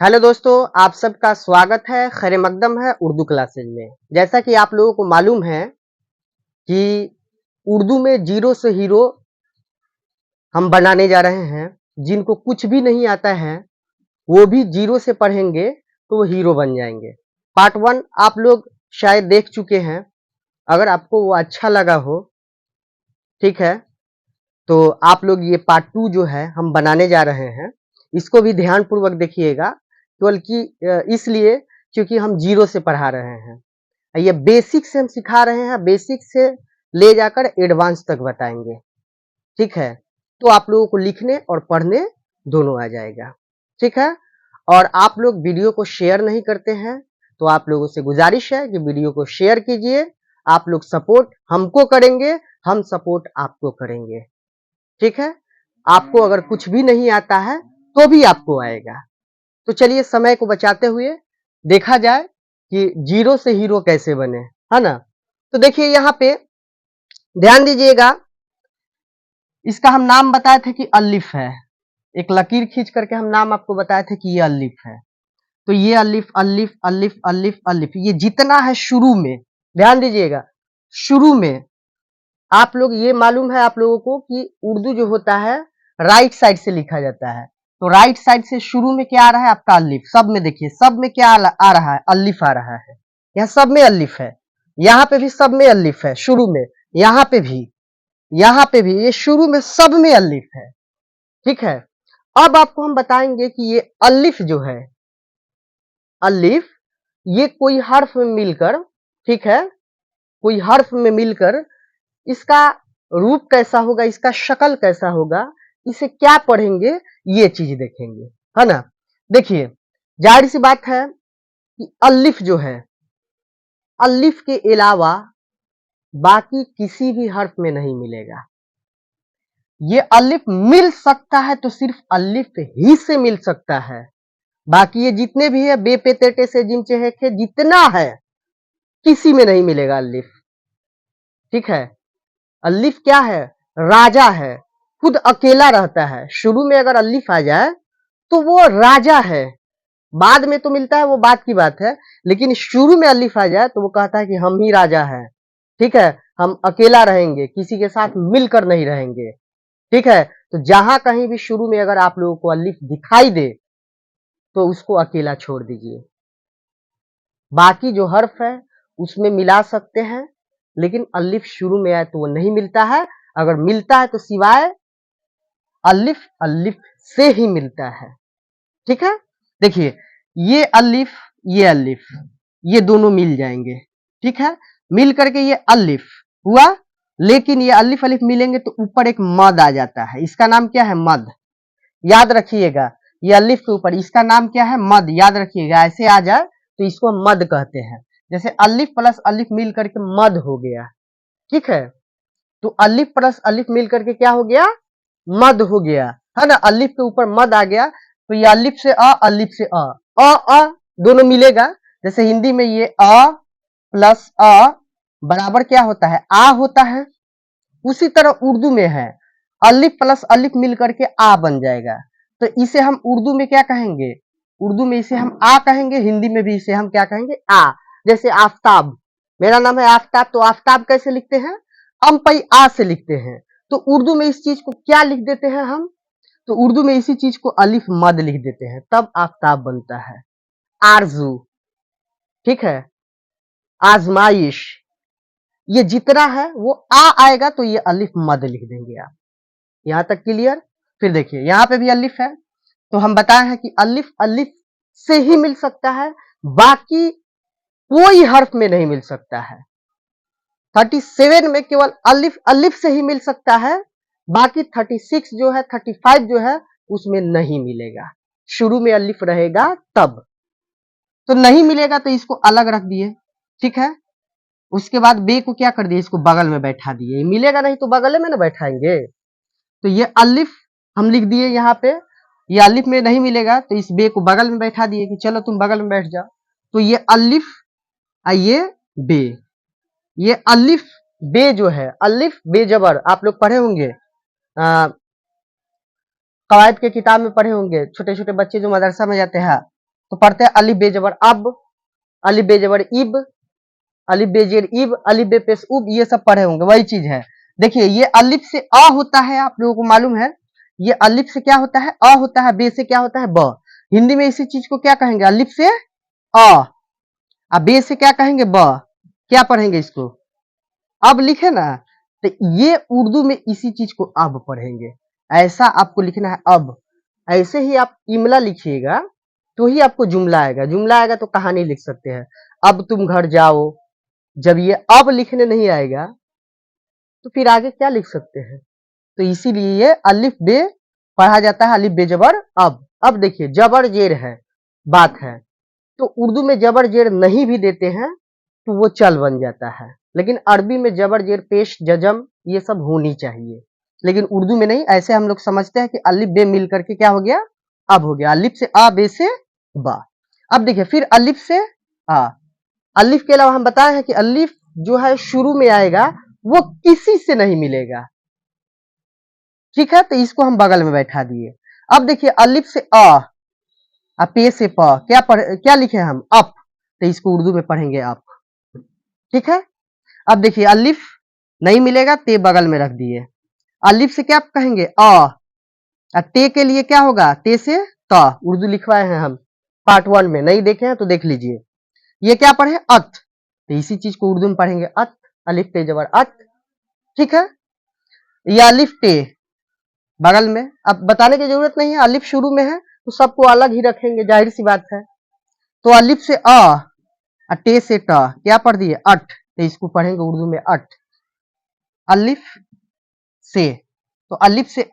Hello दोस्तों, आप सबका स्वागत है। खैर मकदम है उर्दू क्लासेज में। जैसा कि आप लोगों को मालूम है कि उर्दू में जीरो से हीरो हम बनाने जा रहे हैं। जिनको कुछ भी नहीं आता है वो भी जीरो से पढ़ेंगे तो वो हीरो बन जाएंगे। पार्ट वन आप लोग शायद देख चुके हैं। अगर आपको वो अच्छा लगा हो, ठीक है, तो आप लोग ये पार्ट टू जो है हम बनाने जा रहे हैं, इसको भी ध्यान पूर्वक देखिएगा। केवल कि इसलिए क्योंकि हम जीरो से पढ़ा रहे हैं। ये बेसिक से हम सिखा रहे हैं, बेसिक से ले जाकर एडवांस तक बताएंगे। ठीक है, तो आप लोगों को लिखने और पढ़ने दोनों आ जाएगा। ठीक है, और आप लोग वीडियो को शेयर नहीं करते हैं तो आप लोगों से गुजारिश है कि वीडियो को शेयर कीजिए। आप लोग सपोर्ट हमको करेंगे, हम सपोर्ट आपको करेंगे। ठीक है, आपको अगर कुछ भी नहीं आता है तो भी आपको आएगा। तो चलिए समय को बचाते हुए देखा जाए कि जीरो से हीरो कैसे बने, है ना। तो देखिए यहाँ पे ध्यान दीजिएगा, इसका हम नाम बताए थे कि अलिफ है। एक लकीर खींच करके हम नाम आपको बताए थे कि ये अलिफ है। तो ये अलिफ अलिफ अलिफ अलिफ अलिफ ये जितना है शुरू में, ध्यान दीजिएगा, शुरू में आप लोग ये मालूम है आप लोगों को कि उर्दू जो होता है राइट साइड से लिखा जाता है। तो राइट साइड से शुरू में क्या आ रहा है आपका अलिफ। सब में देखिए, सब में क्या आ रहा है, अलिफ आ रहा है। यहाँ सब में अलिफ है, यहाँ पे भी सब में अलिफ है शुरू में, यहाँ पे भी, यहाँ पे भी, ये शुरू में सब में अलिफ है। ठीक है, अब आपको हम बताएंगे कि ये अलिफ जो है, अलिफ, ये कोई हर्फ में मिलकर, ठीक है, कोई हर्फ में मिलकर इसका रूप कैसा होगा, इसका शक्ल कैसा होगा, इसे क्या पढ़ेंगे, ये चीज देखेंगे, है ना। देखिए जाहिर सी बात है कि अलिफ जो है, अलिफ के अलावा बाकी किसी भी हर्फ में नहीं मिलेगा। ये अलिफ मिल सकता है तो सिर्फ अलिफ ही से मिल सकता है। बाकी ये जितने भी है बे पे ते टे से जिम चे हे खे जितना है, किसी में नहीं मिलेगा अलिफ। ठीक है, अलिफ क्या है, राजा है, खुद अकेला रहता है। शुरू में अगर अलिफ आ जाए तो वो राजा है, बाद में तो मिलता है वो बात की बात है, लेकिन शुरू में अलिफ आ जाए तो वो कहता है कि हम ही राजा हैं। ठीक है, हम अकेला रहेंगे, किसी के साथ मिलकर नहीं रहेंगे। ठीक है, तो जहां कहीं भी शुरू में अगर आप लोगों को अलिफ दिखाई दे तो उसको अकेला छोड़ दीजिए। बाकी जो हर्फ है उसमें मिला सकते हैं, लेकिन अलिफ शुरू में आए तो वो नहीं मिलता है। अगर मिलता है तो सिवाय अलिफ, अलिफ से ही मिलता है। ठीक है, देखिए ये अलिफ, ये अलिफ, ये दोनों मिल जाएंगे। ठीक है, मिल करके ये अलिफ हुआ, लेकिन ये अलिफ अलिफ मिलेंगे तो ऊपर एक मद आ जाता है। इसका नाम क्या है, मद। याद रखिएगा, ये अलिफ के ऊपर इसका नाम क्या है, मद। याद रखिएगा, ऐसे आ जाए तो इसको मद कहते हैं। जैसे अलिफ प्लस अलिफ मिल करके मद हो गया। ठीक है, तो अलिफ प्लस अलिफ मिल करके क्या हो गया, मद हो गया, है ना। अलिफ के ऊपर मद आ गया तो ये अलिफ से अ, अलिफ से अ दोनों मिलेगा। जैसे हिंदी में ये अ प्लस अ बराबर क्या होता है, आ होता है। उसी तरह उर्दू में है, अलिफ प्लस अलिफ मिल करके आ बन जाएगा। तो इसे हम उर्दू में क्या कहेंगे, उर्दू में इसे हम आ कहेंगे, हिंदी में भी इसे हम क्या कहेंगे, आ। जैसे आफ्ताब, मेरा नाम है आफ्ताब, तो आफ्ताब कैसे लिखते हैं, अम्पई आ से लिखते हैं। तो उर्दू में इस चीज को क्या लिख देते हैं हम, तो उर्दू में इसी चीज को अलिफ मद लिख देते हैं, तब आफ्ताब बनता है। आरजू, ठीक है, आजमाइश, ये जितना है वो आ आएगा तो ये अलिफ मद लिख देंगे आप। यहां तक क्लियर। फिर देखिए यहाँ पे भी अलिफ है, तो हम बताए हैं कि अलिफ अलिफ से ही मिल सकता है, बाकी कोई हर्फ में नहीं मिल सकता है। 37 में केवल अलिफ अलिफ से ही मिल सकता है, बाकी 36 जो है, 35 जो है, उसमें नहीं मिलेगा। शुरू में अलिफ रहेगा तब, तो नहीं मिलेगा तो इसको अलग रख दिए। ठीक है, उसके बाद बे को क्या कर दिए, इसको बगल में बैठा दिए। मिलेगा नहीं तो बगल में ना बैठाएंगे। तो ये अलिफ हम लिख दिए यहाँ पे, ये अलिफ में नहीं मिलेगा तो इस बे को बगल में बैठा दिए कि चलो तुम बगल में बैठ जाओ। तो ये अलिफ, ये बे, ये अलिफ बे जो है, अलिफ बे जबर आप लोग पढ़े होंगे, कवायद के किताब में पढ़े होंगे। छोटे छोटे बच्चे जो मदरसा में जाते हैं तो पढ़ते हैं अलिफ बे जबर अब, अलिफ बे जबर इब, अलिफ बे जेर इब, अलिफ बे पेश उब, ये सब पढ़े होंगे, वही चीज है। देखिए ये अलिफ से अ होता है, आप लोगों को मालूम है, ये अलिफ से क्या होता है, अ होता है, बे से क्या होता है, ब। हिंदी में इसी चीज को क्या कहेंगे, अलिफ से अ, अब बे से क्या कहेंगे, ब। क्या पढ़ेंगे इसको, अब लिखे ना, तो ये उर्दू में इसी चीज को अब पढ़ेंगे, ऐसा आपको लिखना है अब। ऐसे ही आप इमला लिखिएगा तो ही आपको जुमला आएगा, जुमला आएगा तो कहानी लिख सकते हैं। अब तुम घर जाओ, जब ये अब लिखने नहीं आएगा तो फिर आगे क्या लिख सकते हैं। तो इसीलिए ये अलिफ बे पढ़ा जाता है, अलिफ बे जबर अब। अब देखिए जबर जेर है, बात है, तो उर्दू में जबर जेर नहीं भी देते हैं तो वो चल बन जाता है, लेकिन अरबी में जबर जेर पेश जजम ये सब होनी चाहिए, लेकिन उर्दू में नहीं। ऐसे हम लोग समझते हैं कि अलिफ बे मिल करके क्या हो गया, अब हो गया, अलिफ से आ, बे से बा। अब देखिए फिर अलिफ से आ, अलिफ के अलावा हम बताए हैं कि अलिफ जो है शुरू में आएगा वो किसी से नहीं मिलेगा, ठीक है, तो इसको हम बगल में बैठा दिए। अब देखिए अलिफ से अ, पे से प, क्या लिखे हम, अप, तो इसको उर्दू में पढ़ेंगे अप, ठीक है। अब देखिए अलिफ नहीं मिलेगा, ते बगल में रख दिए। अलिफ से क्या कहेंगे, ते के लिए क्या होगा, ते से त, उर्दू लिखवाए हैं हम पार्ट 1 में, नहीं देखे हैं तो देख लीजिए। ये क्या पढ़े, अत, तो इसी चीज को उर्दू में पढ़ेंगे अत, अलिफ ते जबर अत, ठीक है। ये अलिफ ते बगल में, अब बताने की जरूरत नहीं है, अलिफ शुरू में है तो सबको अलग ही रखेंगे, जाहिर सी बात है। तो अलिफ से टे से ट, क्या पढ़ दिए, अट, तो इसको पढ़ेंगे उर्दू में अट। अलिफ से, तो अलिफ से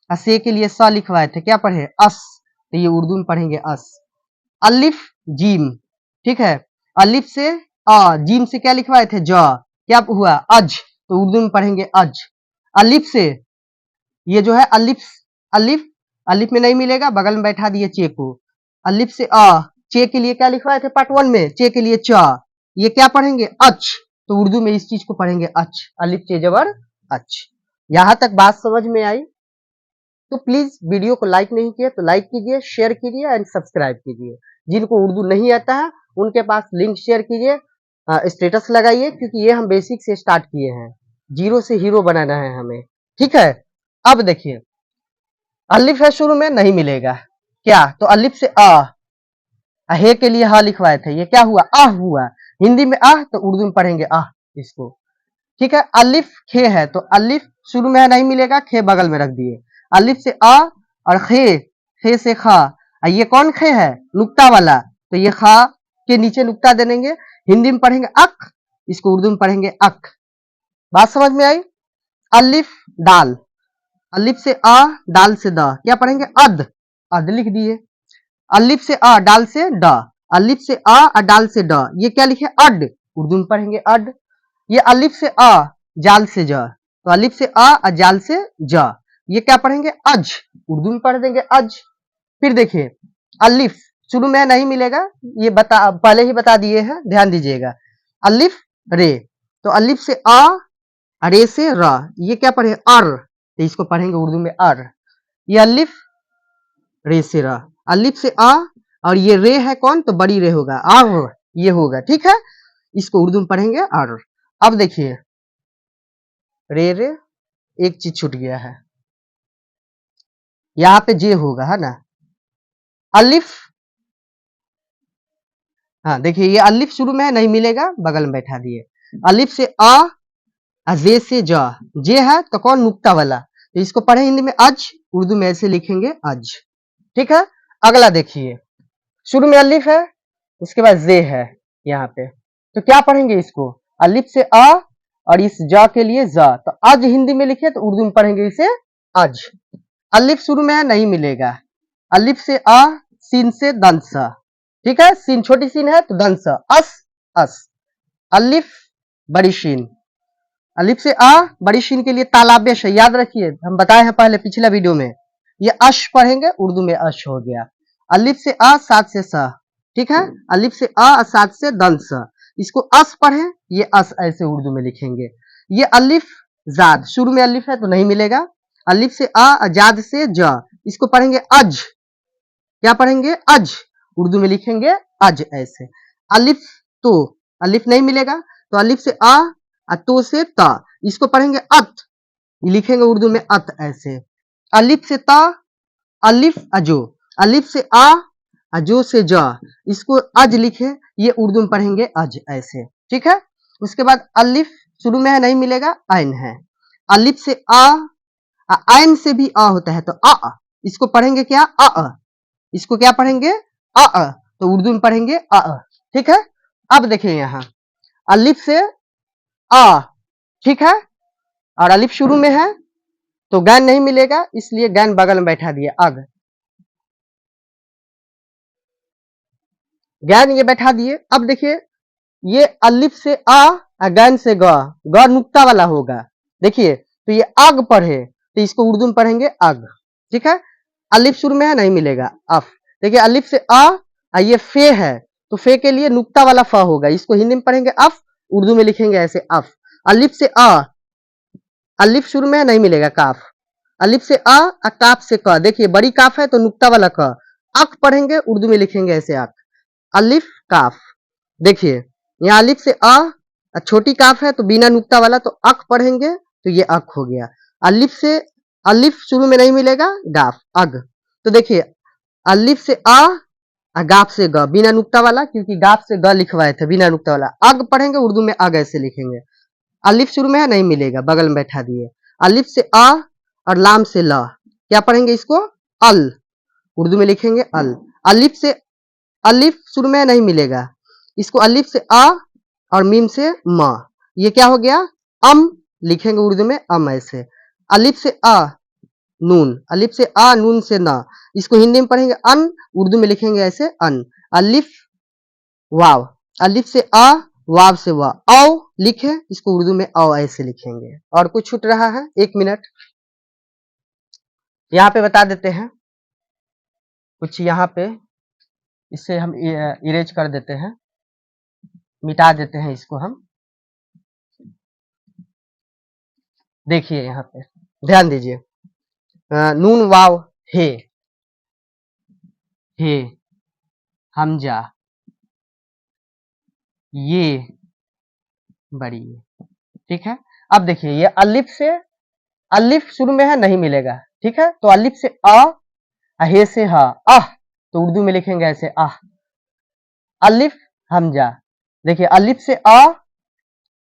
से के लिए स लिखवाए थे, क्या पढ़े, अस, तो ये उर्दू में पढ़ेंगे अस। अलिफ जीम, ठीक है, अलिफ से जीम से क्या लिखवाए थे, ज, क्या हुआ, अज, तो उर्दू में पढ़ेंगे अज। अलिफ से ये जो है अलिफ, अलिफ अलिफ में नहीं मिलेगा, बगल में बैठा दिए चे को। अलिफ से चे के लिए क्या लिखवाए थे पार्ट 1 में, चे के लिए च, ये क्या पढ़ेंगे, अच, तो उर्दू में इस चीज को पढ़ेंगे अच, अलिफ चे जबर अच। यहां तक बात समझ में आई तो प्लीज वीडियो को लाइक नहीं किया तो लाइक कीजिए, शेयर कीजिए एंड सब्सक्राइब कीजिए। जिनको उर्दू नहीं आता है उनके पास लिंक शेयर कीजिए, स्टेटस लगाइए, क्योंकि ये हम बेसिक से स्टार्ट किए हैं, जीरो से हीरो बनाना है हमें, ठीक है। अब देखिए अलिफ है शुरू में, नहीं मिलेगा, क्या, तो अलिफ से हे के लिए हा लिखवाए थे, ये क्या हुआ, आह हुआ, हिंदी में आह, तो उर्दू में पढ़ेंगे आह इसको, ठीक है। अलिफ खे है, तो अलिफ शुरू में है, नहीं मिलेगा, खे बगल में रख दिए। अलिफ से और खे से खा, ये कौन खे है, नुक्ता वाला, तो ये खा के नीचे नुक्ता दे देंगे, हिंदी में पढ़ेंगे अक, इसको उर्दू में पढ़ेंगे अक। बात समझ में आई। अलिफ दाल, अलिफ से दाल से द, क्या पढ़ेंगे अद, अद लिख दिए। अलिफ से डाल से ड, अलिफ से डाल से ड, ये क्या लिखे, अड, उर्दू में पढ़ेंगे अड। ये अलिफ से जाल से ज, तो अलिफ से जाल से ज, ये क्या पढ़ेंगे अज, उर्दू में पढ़ देंगे अज। फिर देखिए अलिफ शुरू में नहीं मिलेगा, ये पहले ही बता दिए हैं, ध्यान दीजिएगा। अलिफ रे, तो अलिफ से रे से र, ये क्या पढ़े अर, तो इसको पढ़ेंगे उर्दू में अर। ये अलिफ रे से र, अलिफ से और ये रे है कौन, तो बड़ी रे होगा, आर, ये होगा, ठीक है, इसको उर्दू में पढ़ेंगे आर। अब देखिए रे रे, एक चीज छूट गया है, यहाँ पे जे होगा, है ना, अलिफ, हाँ देखिए ये अलिफ शुरू में है, नहीं मिलेगा, बगल में बैठा दिए। अलिफ से जे से जे है तो कौन, नुक्ता वाला, तो इसको पढ़े हिंदी में अज, उर्दू में ऐसे लिखेंगे अज, ठीक है। अगला देखिए शुरू में अलिफ है, उसके बाद जे है यहाँ पे, तो क्या पढ़ेंगे इसको, अलिफ से और इस ज के लिए ज, तो अज हिंदी में लिखे तो उर्दू में पढ़ेंगे इसे अज। अलिफ शुरू में है, नहीं मिलेगा। अलिफ से सीन से दंस, ठीक है, सीन छोटी सीन है तो दंस, अस अस। अलिफ बड़ी शीन, अलिफ से बड़ी शीन के लिए तालाबेश है, याद रखिए, हम बताए हैं पहले पिछला वीडियो में, ये अश पढ़ेंगे, उर्दू में अश हो गया। अलिफ से साथ से स, ठीक है, अलिफ से साथ से दंस, इसको अस पढ़े, ये अस ऐसे उर्दू में लिखेंगे। ये अलिफ जाद, शुरू में अलिफ है तो नहीं मिलेगा। अलिफ से जाद से ज, इसको पढ़ेंगे अज, क्या पढ़ेंगे अज, उर्दू में लिखेंगे अज ऐसे। अलिफ तो अलिफ नहीं मिलेगा तो अलिफ से आ तो से ता, इसको पढ़ेंगे अत, लिखेंगे उर्दू में अत ऐसे। अलिफ से ता अलिफ अजो, अलिफ से अजो से जा, इसको अज लिखे, ये उर्दू में पढ़ेंगे अज ऐसे। ठीक है। उसके बाद अलिफ शुरू में है नहीं मिलेगा, आइन है। अलिफ से आइन से भी होता है तो इसको पढ़ेंगे क्या इसको क्या पढ़ेंगे तो उर्दू में पढ़ेंगे ठीक है। अब देखिए यहाँ अलिफ से ठीक है, और अलिफ शुरू में है तो गैन नहीं मिलेगा, इसलिए गैन बगल में बैठा दिए अग, गैन ये बैठा दिए। अब देखिए ये अलिफ से गैन से ग नुक्ता वाला होगा, देखिए तो ये अग पढ़े तो इसको उर्दू में पढ़ेंगे अग। ठीक है। अलिफ शुरू में है नहीं मिलेगा अफ, देखिए अलिफ से ये फे है तो फे के लिए नुक्ता वाला फ होगा, इसको हिंदी में पढ़ेंगे अफ, उर्दू में लिखेंगे ऐसे अफ। अलिफ से अलिफ शुरू में है नहीं मिलेगा काफ, अलिफ से काफ से क, देखिए बड़ी काफ है तो नुक्ता वाला क, अक पढ़ेंगे उर्दू में लिखेंगे ऐसे अक, अलिफ काफ। देखिए यहाँ अलिफ से छोटी काफ है तो बिना नुक्ता वाला तो अक पढ़ेंगे तो ये अक हो गया। अलिफ से अलिफ शुरू में नहीं मिलेगा गाफ अग, तो देखिए अलिफ से गाफ से ग बिना नुक्ता वाला, क्योंकि गाफ से ग लिखवाए थे बिना नुक्ता वाला, अग पढ़ेंगे उर्दू में अग ऐसे लिखेंगे। अलिफ शुरू में है नहीं मिलेगा, बगल में बैठा दिए। अलिफ से और लाम से ल, क्या पढ़ेंगे इसको अल, उर्दू में लिखेंगे अल। अलिफ से अलिफ शुरू में नहीं मिलेगा, इसको अलिफ से और मीम से म, ये क्या हो गया लिखेंगे उर्दू में ऐसे। अलिफ से नून, अलिफ से नून से ना, इसको हिंदी में पढ़ेंगे अन, उर्दू में लिखेंगे ऐसे अन। अलिफ वाव, अलिफ से वाव से वा, औ लिखे, इसको उर्दू में औ ऐसे लिखेंगे। और कुछ छूट रहा है, 1 मिनट यहाँ पे बता देते हैं कुछ, यहाँ पे इससे हम इरेज कर देते हैं, मिटा देते हैं इसको हम। देखिए यहाँ पे ध्यान दीजिए, नून वाव हे हमजा ये बड़ी, ठीक है। अब देखिए ये अलिफ से अलिफ शुरू में है नहीं मिलेगा, ठीक है, तो अलिफ से हे से तो उर्दू में लिखेंगे ऐसे अलिफ हमजा, देखिए अलिफ से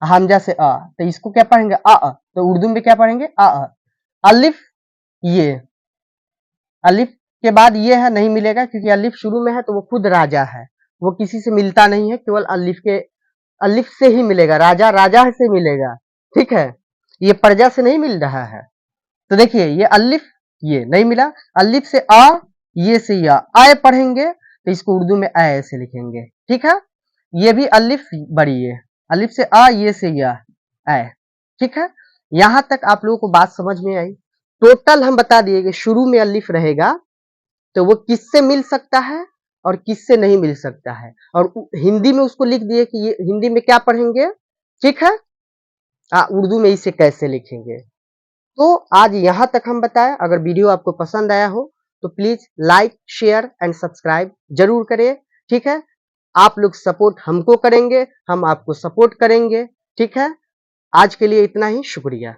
हमजा से तो इसको क्या पढ़ेंगे तो उर्दू में क्या पढ़ेंगे अलिफ ये, अलिफ के बाद ये है नहीं मिलेगा, क्योंकि अलिफ शुरू में है तो वो खुद राजा है, वो किसी से मिलता नहीं है, केवल अलिफ से ही मिलेगा, राजा राजा से मिलेगा, ठीक है, ये प्रजा से नहीं मिल रहा है। तो देखिए ये अलिफ ये नहीं मिला, अलिफ से ये से या आय पढ़ेंगे तो इसको उर्दू में आय ऐसे लिखेंगे, ठीक है। ये भी अलिफ बड़ी है, अलिफ से ये से या आय, ठीक है। यहां तक आप लोगों को बात समझ में आई। टोटल हम बता दिए कि शुरू में अलिफ रहेगा तो वो किससे मिल सकता है और किससे नहीं मिल सकता है, और हिंदी में उसको लिख दिए कि ये हिंदी में क्या पढ़ेंगे, ठीक है, उर्दू में इसे कैसे लिखेंगे। तो आज यहां तक हम बताएं। अगर वीडियो आपको पसंद आया हो तो please like share and subscribe जरूर करें, ठीक है। आप लोग सपोर्ट हमको करेंगे, हम आपको सपोर्ट करेंगे, ठीक है। आज के लिए इतना ही, शुक्रिया।